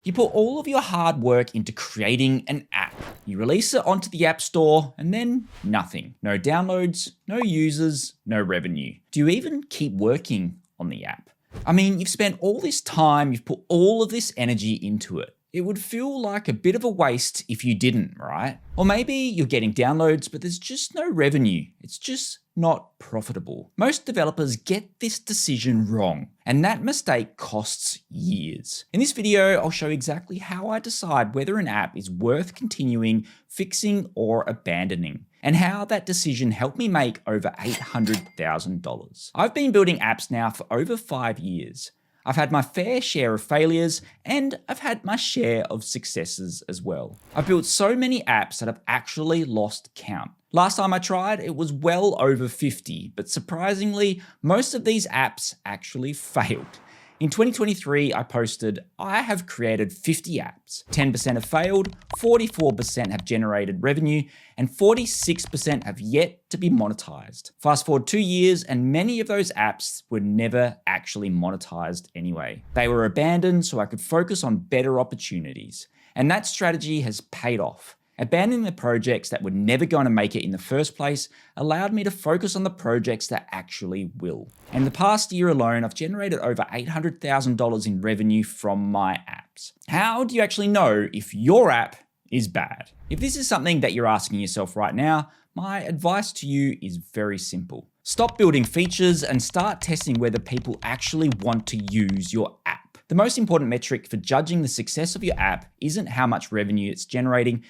You put all of your hard work into creating an app. You release it onto the App Store and then nothing. No downloads, no users, no revenue. Do you even keep working on the app? I mean, you've spent all this time, you've put all of this energy into it. It would feel like a bit of a waste if you didn't, right? Or maybe you're getting downloads, but there's just no revenue. It's just not profitable. Most developers get this decision wrong, and that mistake costs years. In this video, I'll show exactly how I decide whether an app is worth continuing, fixing, or abandoning, and how that decision helped me make over $800,000. I've been building apps now for over 5 years. I've had my fair share of failures, and I've had my share of successes as well. I've built so many apps that I've actually lost count. Last time I tried, it was well over 50, but surprisingly, most of these apps actually failed. In 2023, I posted, I have created 50 apps. 10% have failed, 44% have generated revenue, and 46% have yet to be monetized. Fast forward 2 years, and many of those apps were never actually monetized anyway. They were abandoned so I could focus on better opportunities. And that strategy has paid off. Abandoning the projects that were never going to make it in the first place allowed me to focus on the projects that actually will. In the past year alone, I've generated over $800,000 in revenue from my apps. How do you actually know if your app is bad? If this is something that you're asking yourself right now, my advice to you is very simple. Stop building features and start testing whether people actually want to use your app. The most important metric for judging the success of your app isn't how much revenue it's generating.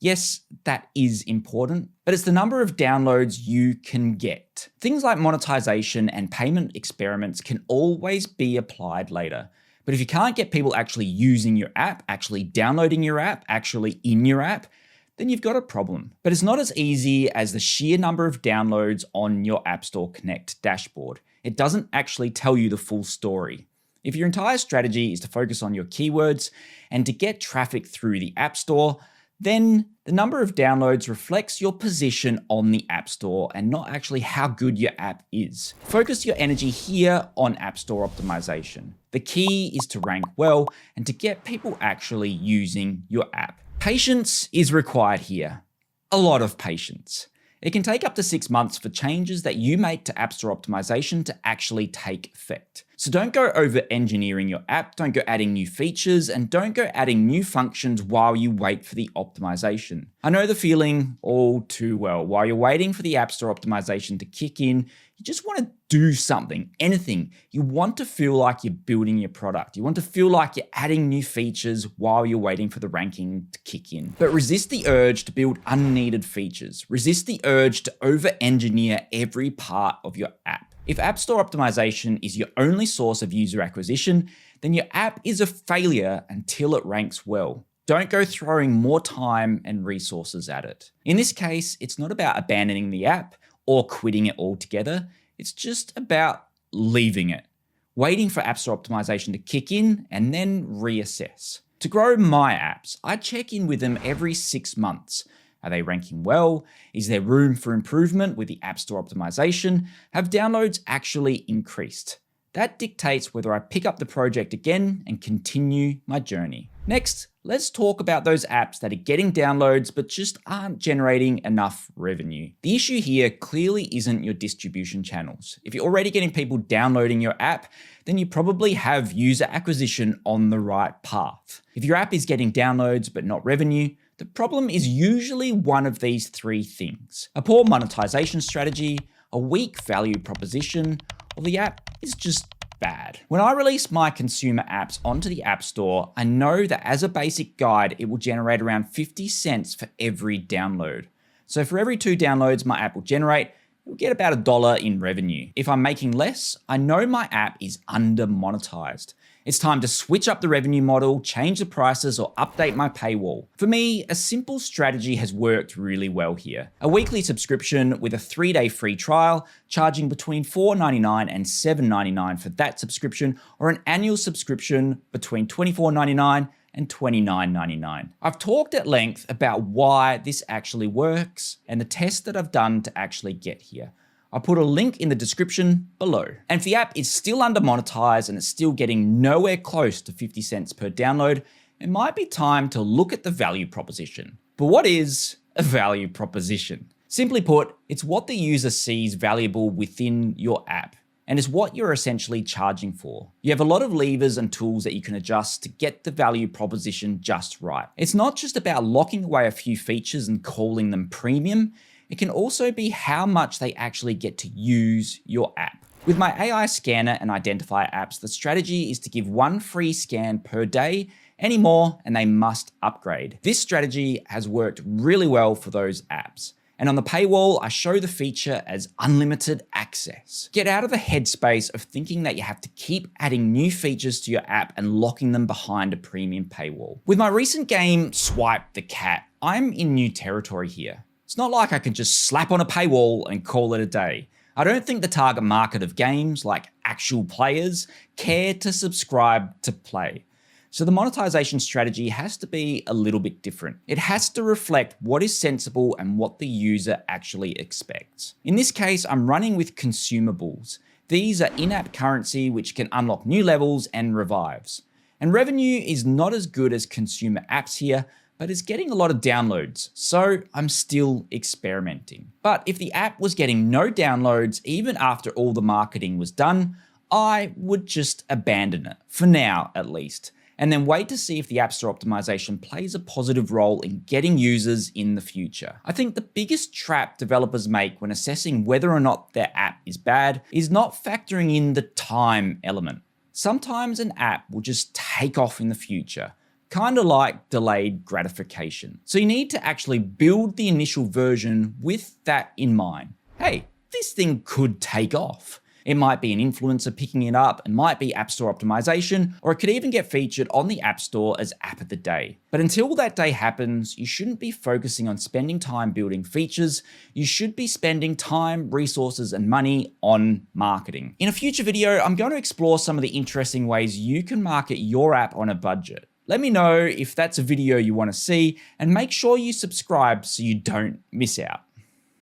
Yes, that is important, but it's the number of downloads you can get. Things like monetization and payment experiments can always be applied later. But if you can't get people actually using your app, actually downloading your app, actually in your app, then you've got a problem. But it's not as easy as the sheer number of downloads on your App Store Connect dashboard. It doesn't actually tell you the full story. If your entire strategy is to focus on your keywords and to get traffic through the App Store, then the number of downloads reflects your position on the App Store and not actually how good your app is. Focus your energy here on App Store optimization. The key is to rank well and to get people actually using your app. Patience is required here. A lot of patience. It can take up to 6 months for changes that you make to App Store optimization to actually take effect. So don't go over engineering your app, don't go adding new features, and don't go adding new functions while you wait for the optimization. I know the feeling all too well. While you're waiting for the App Store optimization to kick in, you just want to do something, anything. You want to feel like you're building your product. You want to feel like you're adding new features while you're waiting for the ranking to kick in. But resist the urge to build unneeded features. Resist the urge to over-engineer every part of your app. If App Store optimization is your only source of user acquisition, then your app is a failure until it ranks well. Don't go throwing more time and resources at it. In this case, it's not about abandoning the app or quitting it altogether. It's just about leaving it, waiting for App Store optimization to kick in and then reassess. To grow my apps, I check in with them every 6 months. Are they ranking well? Is there room for improvement with the App Store optimization? Have downloads actually increased? That dictates whether I pick up the project again and continue my journey. Next, let's talk about those apps that are getting downloads but just aren't generating enough revenue. The issue here clearly isn't your distribution channels. If you're already getting people downloading your app, then you probably have user acquisition on the right path. If your app is getting downloads but not revenue, the problem is usually one of these 3 things: a poor monetization strategy, a weak value proposition, or the app is just bad. When I release my consumer apps onto the App Store, I know that as a basic guide, it will generate around 50 cents for every download. So for every 2 downloads my app will generate, it will get about $1 in revenue. If I'm making less, I know my app is under monetized. It's time to switch up the revenue model, change the prices, or update my paywall. For me, a simple strategy has worked really well here. A weekly subscription with a 3-day free trial, charging between $4.99 and $7.99 for that subscription, or an annual subscription between $24.99 and $29.99. I've talked at length about why this actually works and the tests that I've done to actually get here. I'll put a link in the description below. And if the app is still under monetized and it's still getting nowhere close to 50 cents per download, it might be time to look at the value proposition. But what is a value proposition? Simply put, it's what the user sees valuable within your app, and is what you're essentially charging for. You have a lot of levers and tools that you can adjust to get the value proposition just right. It's not just about locking away a few features and calling them premium. It can also be how much they actually get to use your app. With my AI scanner and identifier apps, the strategy is to give one free scan per day. Any more and they must upgrade. This strategy has worked really well for those apps. And on the paywall, I show the feature as unlimited access. Get out of the headspace of thinking that you have to keep adding new features to your app and locking them behind a premium paywall. With my recent game, Swipe the Cat, I'm in new territory here. It's not like I can just slap on a paywall and call it a day. I don't think the target market of games, like actual players, care to subscribe to play. So the monetization strategy has to be a little bit different. It has to reflect what is sensible and what the user actually expects. In this case, I'm running with consumables. These are in-app currency which can unlock new levels and revives. And revenue is not as good as consumer apps here, but it's getting a lot of downloads, so I'm still experimenting. But if the app was getting no downloads even after all the marketing was done, I would just abandon it, for now at least, and then wait to see if the App Store optimization plays a positive role in getting users in the future. I think the biggest trap developers make when assessing whether or not their app is bad is not factoring in the time element. Sometimes an app will just take off in the future, kind of like delayed gratification. So you need to actually build the initial version with that in mind. Hey, this thing could take off. It might be an influencer picking it up, it might be App Store optimization, or it could even get featured on the App Store as App of the Day. But until that day happens, you shouldn't be focusing on spending time building features. You should be spending time, resources, and money on marketing. In a future video, I'm going to explore some of the interesting ways you can market your app on a budget. Let me know if that's a video you want to see, and make sure you subscribe so you don't miss out.